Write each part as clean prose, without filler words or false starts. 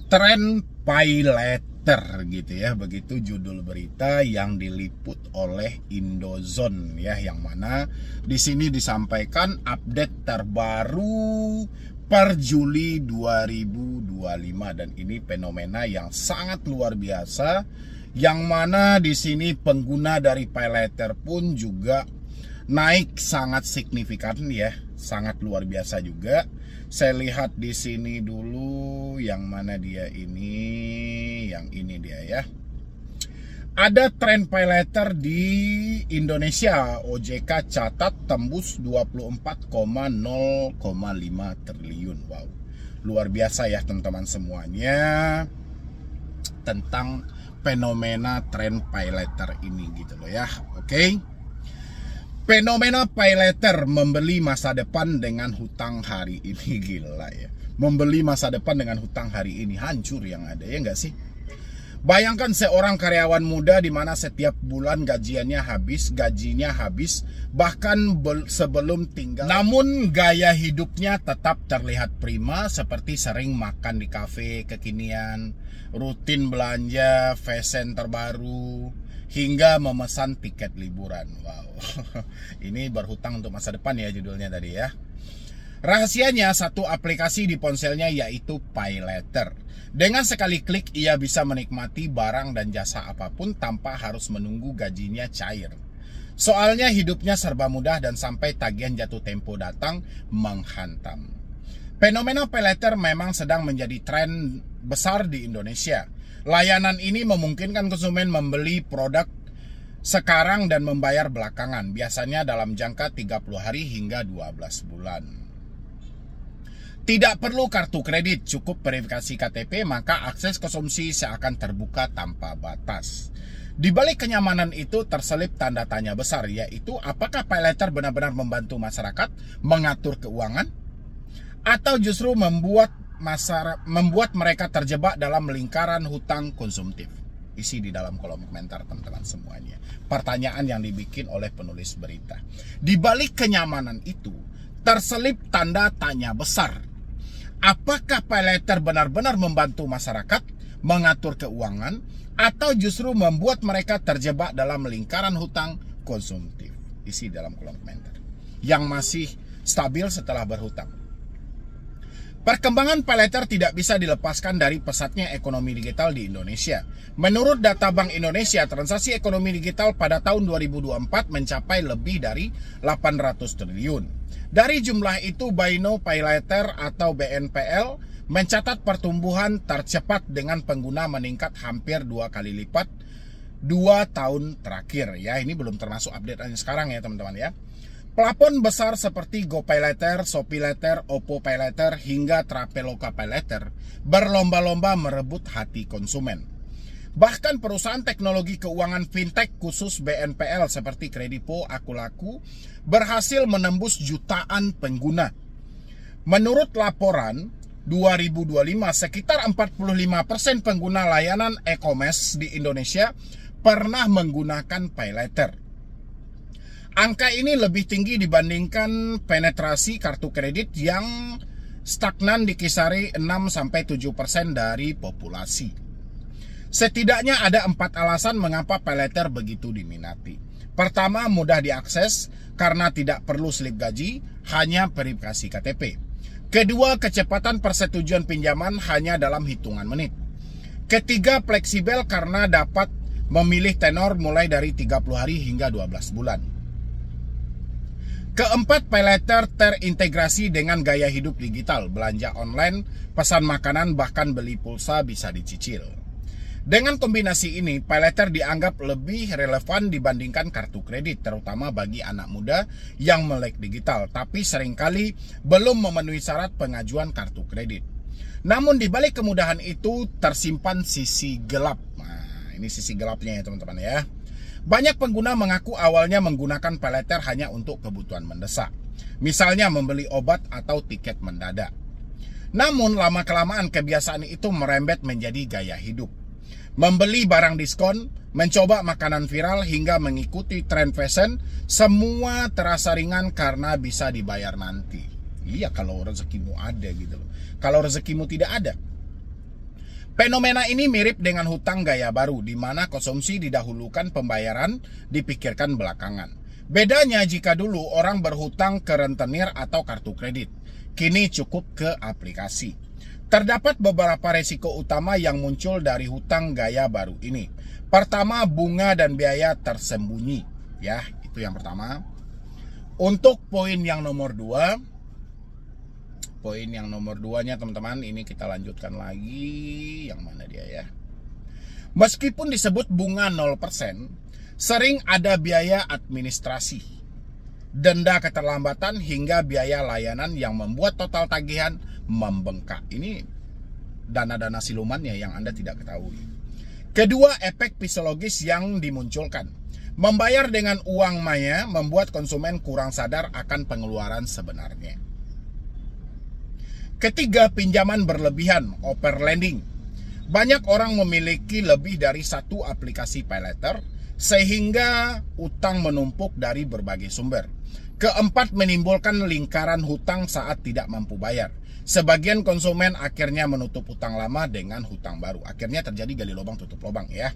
Tren pay letter gitu ya, begitu judul berita yang diliput oleh Indozone ya, yang mana di sini disampaikan update terbaru per Juli 2025, dan ini fenomena yang sangat luar biasa, yang mana di sini pengguna dari pay letter pun juga naik sangat signifikan ya, sangat luar biasa juga. Saya lihat di sini dulu, yang mana dia ini, yang ini dia ya. Ada tren pay letter di Indonesia, OJK catat tembus 24,0,5 triliun. Wow, luar biasa ya teman-teman semuanya tentang fenomena tren pay letter ini gitu loh ya. Oke. Fenomena pay letter membeli masa depan dengan hutang hari ini, gila ya. Membeli masa depan dengan hutang hari ini, hancur yang ada ya nggak sih? Bayangkan seorang karyawan muda di mana setiap bulan gajinya habis, bahkan sebelum tinggal. Namun gaya hidupnya tetap terlihat prima, seperti sering makan di kafe kekinian, rutin belanja fashion terbaru, hingga memesan tiket liburan. Wow, ini berhutang untuk masa depan ya judulnya tadi ya. Rahasianya satu aplikasi di ponselnya, yaitu pay letter. Dengan sekali klik ia bisa menikmati barang dan jasa apapun tanpa harus menunggu gajinya cair. Soalnya hidupnya serba mudah dan sampai tagihan jatuh tempo datang menghantam. Fenomena pay letter memang sedang menjadi tren besar di Indonesia. Layanan ini memungkinkan konsumen membeli produk sekarang dan membayar belakangan, biasanya dalam jangka 30 hari hingga 12 bulan. Tidak perlu kartu kredit, cukup verifikasi KTP, maka akses konsumsi seakan terbuka tanpa batas. Di balik kenyamanan itu terselip tanda tanya besar, yaitu apakah pay letter benar-benar membantu masyarakat mengatur keuangan, atau justru membuat mereka terjebak dalam lingkaran hutang konsumtif? Isi di dalam kolom komentar teman-teman semuanya. Pertanyaan yang dibikin oleh penulis berita. Di balik kenyamanan itu terselip tanda tanya besar. Apakah pay letter benar-benar membantu masyarakat mengatur keuangan, atau justru membuat mereka terjebak dalam lingkaran hutang konsumtif? Isi dalam kolom komentar. Yang masih stabil setelah berhutang. Perkembangan pay letter tidak bisa dilepaskan dari pesatnya ekonomi digital di Indonesia. Menurut data Bank Indonesia, transaksi ekonomi digital pada tahun 2024 mencapai lebih dari 800 triliun. Dari jumlah itu, Buy Now Pay Later atau BNPL mencatat pertumbuhan tercepat dengan pengguna meningkat hampir 2 kali lipat 2 tahun terakhir. Ya, ini belum termasuk update sekarang ya teman-teman ya. Pelapon besar seperti GoPay Later, Shopee Later, Oppo Pay Later, hingga Traveloka Pay Later berlomba-lomba merebut hati konsumen. Bahkan perusahaan teknologi keuangan fintech khusus BNPL seperti Kredipo, Akulaku berhasil menembus jutaan pengguna. Menurut laporan 2025, sekitar 45% pengguna layanan e-commerce di Indonesia pernah menggunakan Pay Later. Angka ini lebih tinggi dibandingkan penetrasi kartu kredit yang stagnan di kisari 6-7% dari populasi. Setidaknya ada 4 alasan mengapa pay letter begitu diminati. Pertama, mudah diakses karena tidak perlu slip gaji, hanya verifikasi KTP. Kedua, kecepatan persetujuan pinjaman hanya dalam hitungan menit. Ketiga, fleksibel karena dapat memilih tenor mulai dari 30 hari hingga 12 bulan. Keempat, pay letter terintegrasi dengan gaya hidup digital, belanja online, pesan makanan, bahkan beli pulsa bisa dicicil. Dengan kombinasi ini, pay letter dianggap lebih relevan dibandingkan kartu kredit, terutama bagi anak muda yang melek digital, tapi seringkali belum memenuhi syarat pengajuan kartu kredit. Namun di balik kemudahan itu tersimpan sisi gelap. Nah, ini sisi gelapnya ya teman-teman ya. Banyak pengguna mengaku awalnya menggunakan pay letter hanya untuk kebutuhan mendesak, misalnya membeli obat atau tiket mendadak. Namun lama-kelamaan kebiasaan itu merembet menjadi gaya hidup. Membeli barang diskon, mencoba makanan viral, hingga mengikuti tren fashion, semua terasa ringan karena bisa dibayar nanti. Iya, kalau rezekimu ada gitu loh. Kalau rezekimu tidak ada. Fenomena ini mirip dengan hutang gaya baru, di mana konsumsi didahulukan, pembayaran dipikirkan belakangan. Bedanya jika dulu orang berhutang ke rentenir atau kartu kredit, kini cukup ke aplikasi. Terdapat beberapa resiko utama yang muncul dari hutang gaya baru ini. Pertama, bunga dan biaya tersembunyi. Ya, itu yang pertama. Untuk poin yang nomor 2, poin yang nomor 2-nya teman-teman, ini kita lanjutkan lagi. Yang mana dia ya? Meskipun disebut bunga 0%, sering ada biaya administrasi, denda keterlambatan hingga biaya layanan yang membuat total tagihan membengkak. Ini dana-dana silumannya yang Anda tidak ketahui. Kedua, efek psikologis yang dimunculkan. Membayar dengan uang maya membuat konsumen kurang sadar akan pengeluaran sebenarnya. Ketiga, pinjaman berlebihan, overlending. Banyak orang memiliki lebih dari satu aplikasi paylater, sehingga utang menumpuk dari berbagai sumber. Keempat, menimbulkan lingkaran hutang saat tidak mampu bayar. Sebagian konsumen akhirnya menutup hutang lama dengan hutang baru. Akhirnya terjadi gali lubang tutup lubang ya.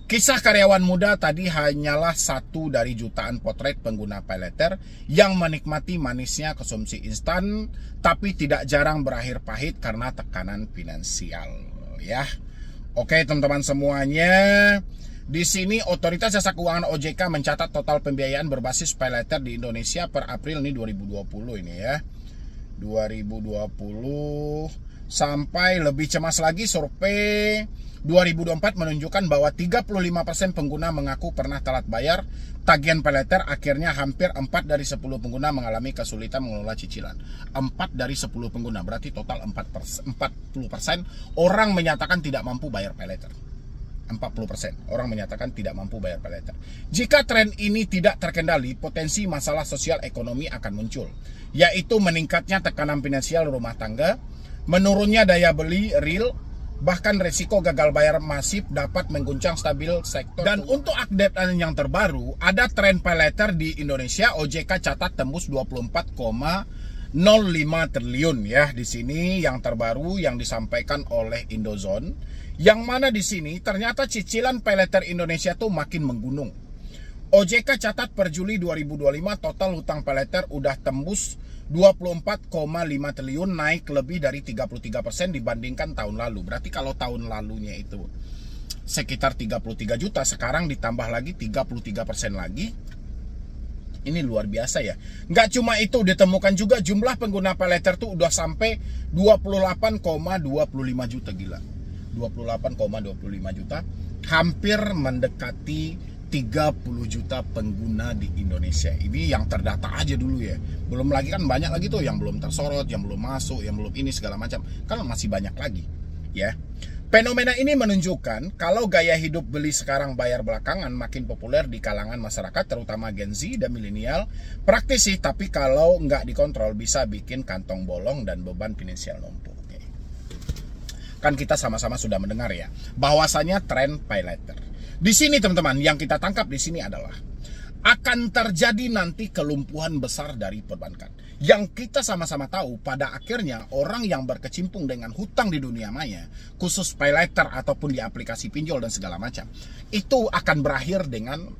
Kisah karyawan muda tadi hanyalah satu dari jutaan potret pengguna paylater yang menikmati manisnya konsumsi instan, tapi tidak jarang berakhir pahit karena tekanan finansial. Ya, oke teman-teman semuanya. Di sini Otoritas Jasa Keuangan OJK mencatat total pembiayaan berbasis paylater di Indonesia per April ini 2020 ini ya. 2020 sampai lebih cemas lagi, survei 2024 menunjukkan bahwa 35% pengguna mengaku pernah telat bayar tagihan paylater. Akhirnya hampir 4 dari 10 pengguna mengalami kesulitan mengelola cicilan. 4 dari 10 pengguna, berarti total 40% orang menyatakan tidak mampu bayar paylater. 40% orang menyatakan tidak mampu bayar paylater. Jika tren ini tidak terkendali, potensi masalah sosial ekonomi akan muncul, yaitu meningkatnya tekanan finansial rumah tangga, menurunnya daya beli real, bahkan resiko gagal bayar masif dapat mengguncang stabil sektor. Dan untuk update yang terbaru, ada tren paylater di Indonesia. OJK catat tembus 24,05 triliun ya. Di sini yang terbaru yang disampaikan oleh Indozone, yang mana di sini ternyata cicilan paylater Indonesia tuh makin menggunung. OJK catat per Juli 2025 total hutang paylater udah tembus 24,5 triliun, naik lebih dari 33% dibandingkan tahun lalu. Berarti kalau tahun lalunya itu sekitar 33 juta, sekarang ditambah lagi 33% lagi. Ini luar biasa ya. Nggak cuma itu, ditemukan juga jumlah pengguna paylater tuh udah sampai 28,25 juta, gila. 28,25 juta, hampir mendekati 30 juta pengguna di Indonesia. Ini yang terdata aja dulu ya. Belum lagi kan banyak lagi tuh yang belum tersorot, yang belum masuk, yang belum ini segala macam. Kan masih banyak lagi ya. Fenomena ini menunjukkan kalau gaya hidup beli sekarang bayar belakangan makin populer di kalangan masyarakat, terutama Gen Z dan milenial. Praktis sih, tapi kalau nggak dikontrol bisa bikin kantong bolong dan beban finansial numpuk. Kan kita sama-sama sudah mendengar ya, bahwasanya tren paylater. Di sini teman-teman, yang kita tangkap di sini adalah akan terjadi nanti kelumpuhan besar dari perbankan. Yang kita sama-sama tahu pada akhirnya orang yang berkecimpung dengan hutang di dunia maya, khusus paylater ataupun di aplikasi pinjol dan segala macam, itu akan berakhir dengan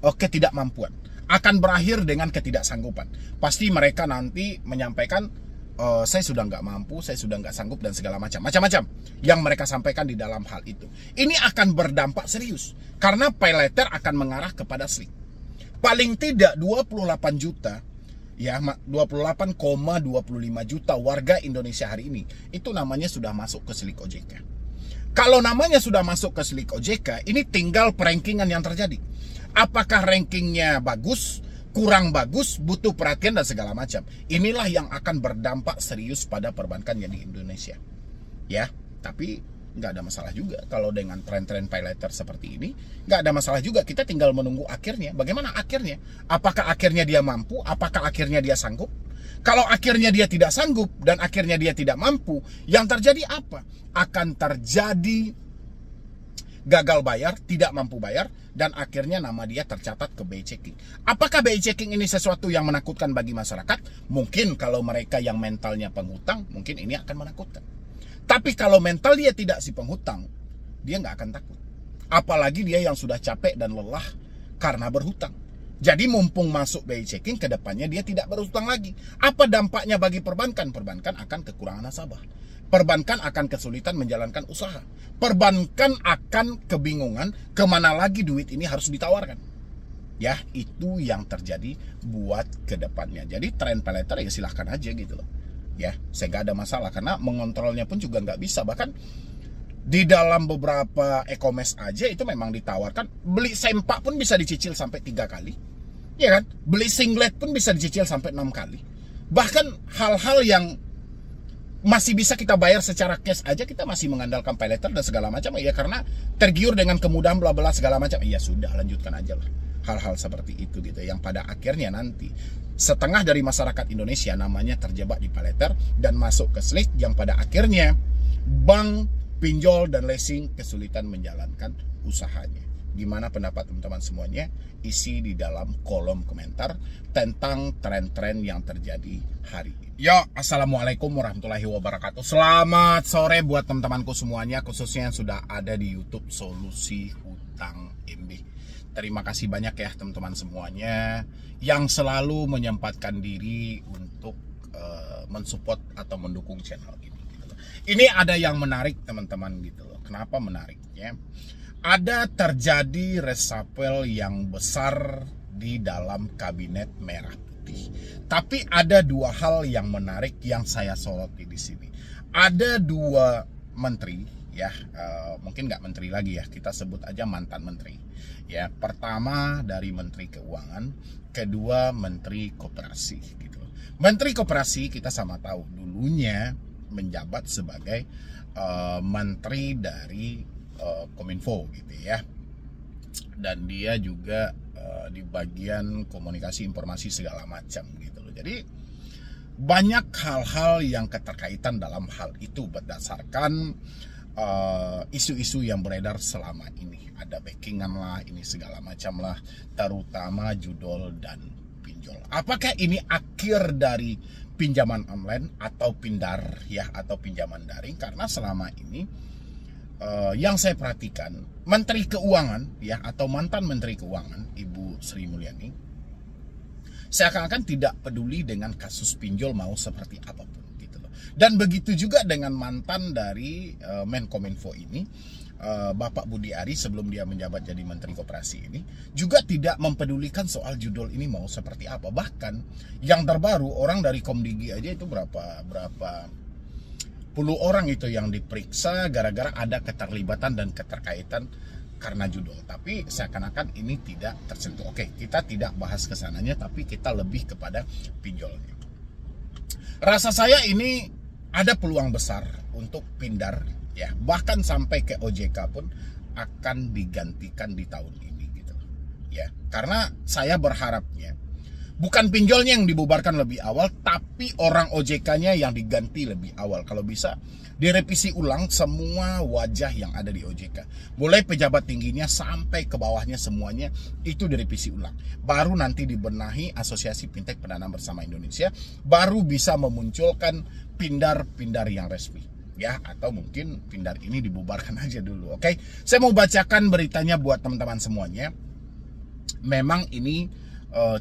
ketidakmampuan, akan berakhir dengan ketidaksanggupan. Pasti mereka nanti menyampaikan, saya sudah nggak mampu, saya sudah nggak sanggup dan segala macam-macam yang mereka sampaikan di dalam hal itu. Ini akan berdampak serius karena paylater akan mengarah kepada slik. Paling tidak 28 juta ya, 28,25 juta warga Indonesia hari ini itu namanya sudah masuk ke slik OJK. Kalau namanya sudah masuk ke slik OJK, ini tinggal perankingan yang terjadi. Apakah rankingnya bagus, kurang bagus, butuh perhatian dan segala macam. Inilah yang akan berdampak serius pada perbankan yang di Indonesia. Ya, tapi nggak ada masalah juga kalau dengan tren-tren paylater seperti ini. Nggak ada masalah juga, kita tinggal menunggu akhirnya. Bagaimana akhirnya? Apakah akhirnya dia mampu? Apakah akhirnya dia sanggup? Kalau akhirnya dia tidak sanggup dan akhirnya dia tidak mampu, yang terjadi apa? Akan terjadi gagal bayar, tidak mampu bayar, dan akhirnya nama dia tercatat ke BI Checking. Apakah BI Checking ini sesuatu yang menakutkan bagi masyarakat? Mungkin kalau mereka yang mentalnya penghutang, mungkin ini akan menakutkan. Tapi kalau mental dia tidak si penghutang, dia nggak akan takut. Apalagi dia yang sudah capek dan lelah karena berhutang. Jadi mumpung masuk BI checking, ke depannya dia tidak berhutang lagi. Apa dampaknya bagi perbankan? Perbankan akan kekurangan nasabah. Perbankan akan kesulitan menjalankan usaha. Perbankan akan kebingungan kemana lagi duit ini harus ditawarkan. Ya, itu yang terjadi buat ke depannya. Jadi tren pay later ya silahkan aja gitu loh. Ya, saya nggak ada masalah karena mengontrolnya pun juga nggak bisa. Bahkan di dalam beberapa e-commerce aja itu memang ditawarkan, beli sempak pun bisa dicicil sampai 3 kali, ya kan? Beli singlet pun bisa dicicil sampai 6 kali. Bahkan hal-hal yang masih bisa kita bayar secara cash aja kita masih mengandalkan pay later dan segala macam, ya karena tergiur dengan kemudahan bla bla segala macam. Ya sudah, lanjutkan aja lah hal-hal seperti itu gitu, yang pada akhirnya nanti setengah dari masyarakat Indonesia namanya terjebak di pay later dan masuk ke slick, yang pada akhirnya bank, pinjol, dan leasing kesulitan menjalankan usahanya. Gimana pendapat teman-teman semuanya? Isi di dalam kolom komentar tentang tren-tren yang terjadi hari ini. Yo, assalamualaikum warahmatullahi wabarakatuh. Selamat sore buat teman-temanku semuanya, khususnya yang sudah ada di YouTube Solusi Hutang MB. Terima kasih banyak ya teman-teman semuanya yang selalu menyempatkan diri untuk mensupport atau mendukung channel ini. Ini ada yang menarik teman-teman gitu loh. Kenapa menariknya? Ada terjadi reshuffle yang besar di dalam kabinet merah putih. Tapi ada dua hal yang menarik yang saya soroti di sini. Ada dua menteri, ya mungkin nggak menteri lagi ya, kita sebut aja mantan menteri. Ya, pertama dari Menteri Keuangan, kedua Menteri Koperasi gitu. Menteri Koperasi kita sama tahu dulunya menjabat sebagai menteri dari Kominfo gitu ya, dan dia juga di bagian komunikasi informasi segala macam gitu loh. Jadi banyak hal-hal yang keterkaitan dalam hal itu berdasarkan isu-isu yang beredar selama ini. Ada backingan lah, ini segala macam lah, terutama judol dan pinjol. Apakah ini akhir dari pinjaman online atau pindar ya, atau pinjaman daring? Karena selama ini yang saya perhatikan, Menteri Keuangan ya, atau mantan Menteri Keuangan Ibu Sri Mulyani seakan-akan tidak peduli dengan kasus pinjol mau seperti apapun gitu loh. Dan begitu juga dengan mantan dari Menkominfo ini, Bapak Budi Ari, sebelum dia menjabat jadi Menteri Koperasi ini, juga tidak mempedulikan soal judul ini mau seperti apa. Bahkan yang terbaru, orang dari Komdigi aja itu berapa puluh orang itu yang diperiksa gara-gara ada keterlibatan dan keterkaitan karena judul. Tapi seakan-akan ini tidak tersentuh. Oke, kita tidak bahas kesananya, tapi kita lebih kepada pinjolnya. Rasa saya ini ada peluang besar untuk pindar ya, bahkan sampai ke OJK pun akan digantikan di tahun ini gitu ya. Karena saya berharapnya bukan pinjolnya yang dibubarkan lebih awal, tapi orang OJK-nya yang diganti lebih awal. Kalau bisa direvisi ulang semua wajah yang ada di OJK, mulai pejabat tingginya sampai ke bawahnya semuanya itu direvisi ulang. Baru nanti dibenahi Asosiasi Fintech Pendanaan Bersama Indonesia, baru bisa memunculkan pindar-pindar yang resmi. Ya, atau mungkin pindar ini dibubarkan aja dulu. Oke, saya mau bacakan beritanya buat teman-teman semuanya. Memang ini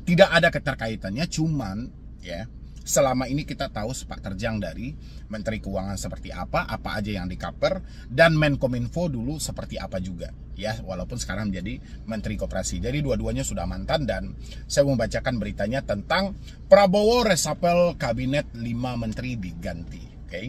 tidak ada keterkaitannya, cuman ya selama ini kita tahu sepak terjang dari Menteri Keuangan seperti apa aja yang di cover, dan Menkominfo dulu seperti apa juga ya, walaupun sekarang menjadi Menteri Koperasi. Jadi dua-duanya sudah mantan, dan saya mau bacakan beritanya tentang Prabowo reshuffle kabinet 5 menteri diganti. Oke.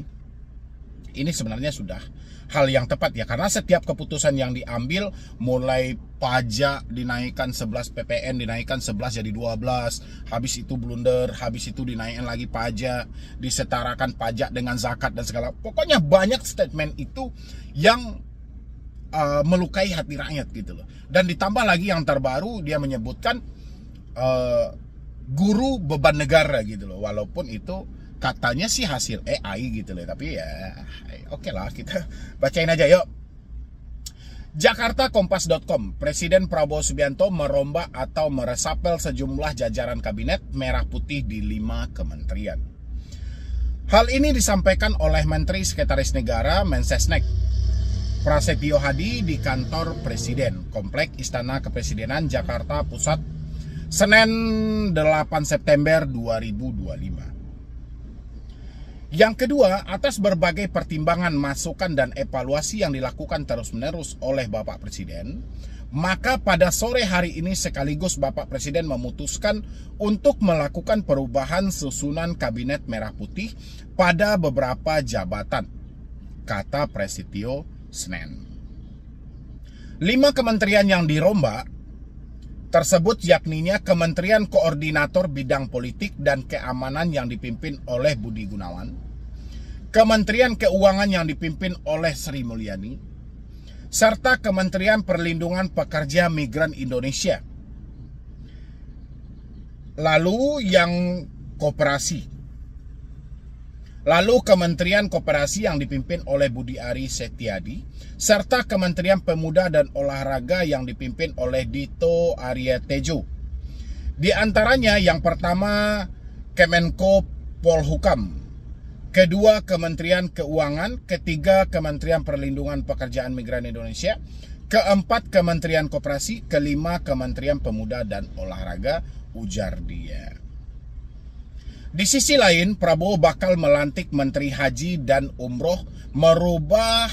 Ini sebenarnya sudah hal yang tepat ya, karena setiap keputusan yang diambil, mulai pajak dinaikkan 11, PPN dinaikkan 11 jadi 12, habis itu blunder, habis itu dinaikkan lagi pajak, disetarakan pajak dengan zakat dan segala, pokoknya banyak statement itu yang melukai hati rakyat gitu loh. Dan ditambah lagi yang terbaru, dia menyebutkan guru beban negara gitu loh, walaupun itu katanya sih hasil AI gitu loh, tapi ya oke lah, kita bacain aja yuk. Jakarta Kompas.com, Presiden Prabowo Subianto merombak atau meresapel sejumlah jajaran kabinet merah putih di 5 kementerian. Hal ini disampaikan oleh Menteri Sekretaris Negara Mensesnek Prasetyo Hadi di kantor Presiden, Komplek Istana Kepresidenan Jakarta Pusat, Senin 8 September 2025. Yang kedua, atas berbagai pertimbangan, masukan, dan evaluasi yang dilakukan terus-menerus oleh Bapak Presiden, maka pada sore hari ini sekaligus Bapak Presiden memutuskan untuk melakukan perubahan susunan Kabinet Merah Putih pada beberapa jabatan, kata Prasetyo Senin. 5 kementerian yang dirombak tersebut yakninya Kementerian Koordinator Bidang Politik dan Keamanan yang dipimpin oleh Budi Gunawan, Kementerian Keuangan yang dipimpin oleh Sri Mulyani, serta Kementerian Perlindungan Pekerja Migran Indonesia. Lalu yang Koperasi. Lalu Kementerian Koperasi yang dipimpin oleh Budi Ari Setiadi, serta Kementerian Pemuda dan Olahraga yang dipimpin oleh Dito Arya Tejo. Di antaranya yang pertama Kemenko Polhukam, kedua Kementerian Keuangan, ketiga Kementerian Perlindungan Pekerjaan Migran Indonesia, keempat Kementerian Koperasi, kelima Kementerian Pemuda dan Olahraga, ujar dia. Di sisi lain, Prabowo bakal melantik Menteri Haji dan Umroh, merubah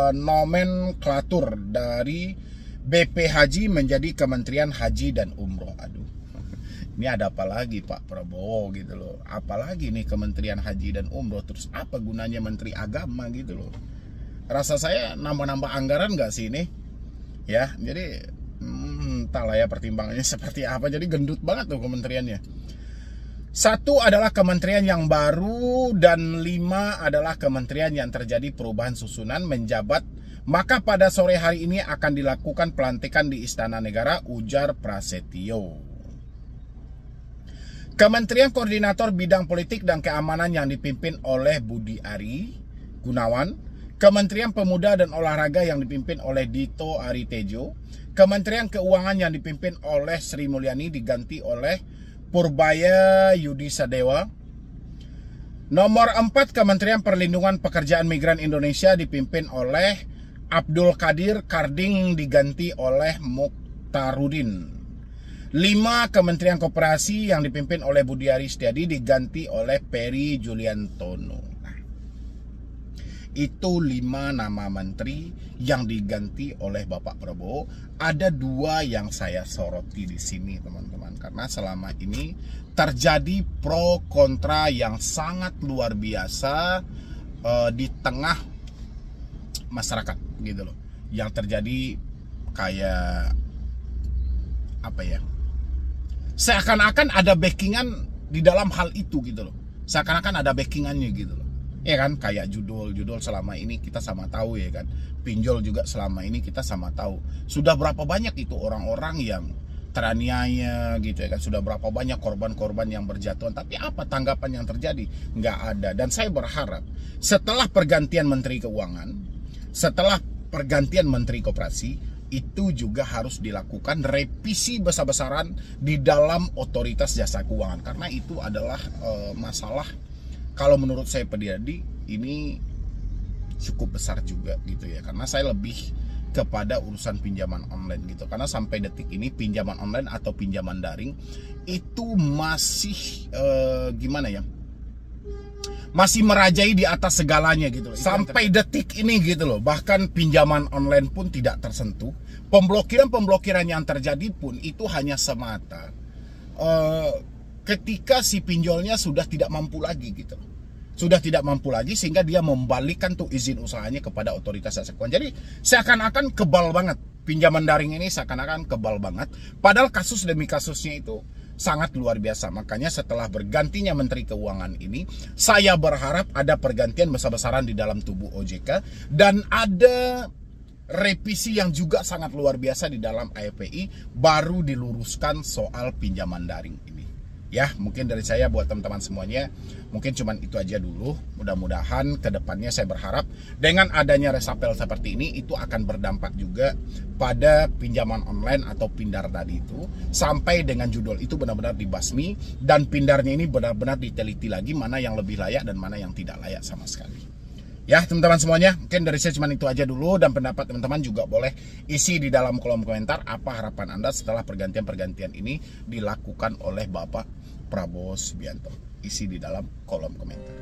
nomenklatur dari BP Haji menjadi Kementerian Haji dan Umroh. Aduh, ini ada apa lagi Pak Prabowo gitu loh. Apalagi nih Kementerian Haji dan Umroh, terus apa gunanya Menteri Agama gitu loh. Rasa saya nambah-nambah anggaran nggak sih ini? Ya, jadi entahlah ya pertimbangannya seperti apa. Jadi gendut banget tuh kementeriannya. 1 adalah kementerian yang baru dan 5 adalah kementerian yang terjadi perubahan susunan menjabat. Maka pada sore hari ini akan dilakukan pelantikan di Istana Negara, ujar Prasetyo. Kementerian Koordinator Bidang Politik dan Keamanan yang dipimpin oleh Budi Ari Gunawan, Kementerian Pemuda dan Olahraga yang dipimpin oleh Dito Ari Tejo, Kementerian Keuangan yang dipimpin oleh Sri Mulyani diganti oleh Purbaya Yudi Sadewa. Nomor 4, Kementerian Perlindungan Pekerjaan Migran Indonesia dipimpin oleh Abdul Qadir Karding diganti oleh Mukhtarudin. 5, Kementerian Koperasi yang dipimpin oleh Budi Ari Setiadi diganti oleh Peri Juliantono. Nah, itu 5 nama menteri yang diganti oleh Bapak Prabowo. Ada 2 yang saya soroti di sini, teman-teman, karena selama ini terjadi pro kontra yang sangat luar biasa di tengah masyarakat gitu loh. Yang terjadi kayak apa ya? Seakan-akan ada backingan di dalam hal itu gitu loh. Seakan-akan ada backingannya gitu loh. Ya kan, kayak judul selama ini kita sama tahu ya kan. Pinjol juga selama ini kita sama tahu. Sudah berapa banyak itu orang-orang yang teraniaya gitu ya kan. Sudah berapa banyak korban-korban yang berjatuhan. Tapi apa tanggapan yang terjadi? Nggak ada. Dan saya berharap setelah pergantian Menteri Keuangan, setelah pergantian Menteri Koperasi, itu juga harus dilakukan revisi besar-besaran di dalam otoritas jasa keuangan. Karena itu adalah masalah, kalau menurut saya pribadi ini cukup besar juga gitu ya. Karena saya lebih kepada urusan pinjaman online gitu. Karena sampai detik ini pinjaman online atau pinjaman daring itu masih gimana ya? Masih merajai di atas segalanya gitu loh. Sampai detik ini gitu loh. Bahkan pinjaman online pun tidak tersentuh. Pemblokiran yang terjadi pun itu hanya semata ketika si pinjolnya sudah tidak mampu lagi gitu. Sudah tidak mampu lagi sehingga dia membalikkan tuh izin usahanya kepada otoritas jasa keuangan. Jadi seakan-akan kebal banget. Pinjaman daring ini seakan-akan kebal banget. Padahal kasus demi kasusnya itu sangat luar biasa. Makanya setelah bergantinya Menteri Keuangan ini, saya berharap ada pergantian besar-besaran di dalam tubuh OJK. Dan ada revisi yang juga sangat luar biasa di dalam AFPI, baru diluruskan soal pinjaman daring ini. Ya, mungkin dari saya buat teman-teman semuanya, mungkin cuman itu aja dulu. Mudah-mudahan kedepannya saya berharap dengan adanya resapel seperti ini, itu akan berdampak juga pada pinjaman online atau pindar tadi itu, sampai dengan judul itu benar-benar dibasmi, dan pindarnya ini benar-benar diteliti lagi mana yang lebih layak dan mana yang tidak layak sama sekali. Ya teman-teman semuanya, mungkin dari saya cuma itu aja dulu, dan pendapat teman-teman juga boleh isi di dalam kolom komentar apa harapan Anda setelah pergantian-pergantian ini dilakukan oleh Bapak Prabowo Subianto. Isi di dalam kolom komentar.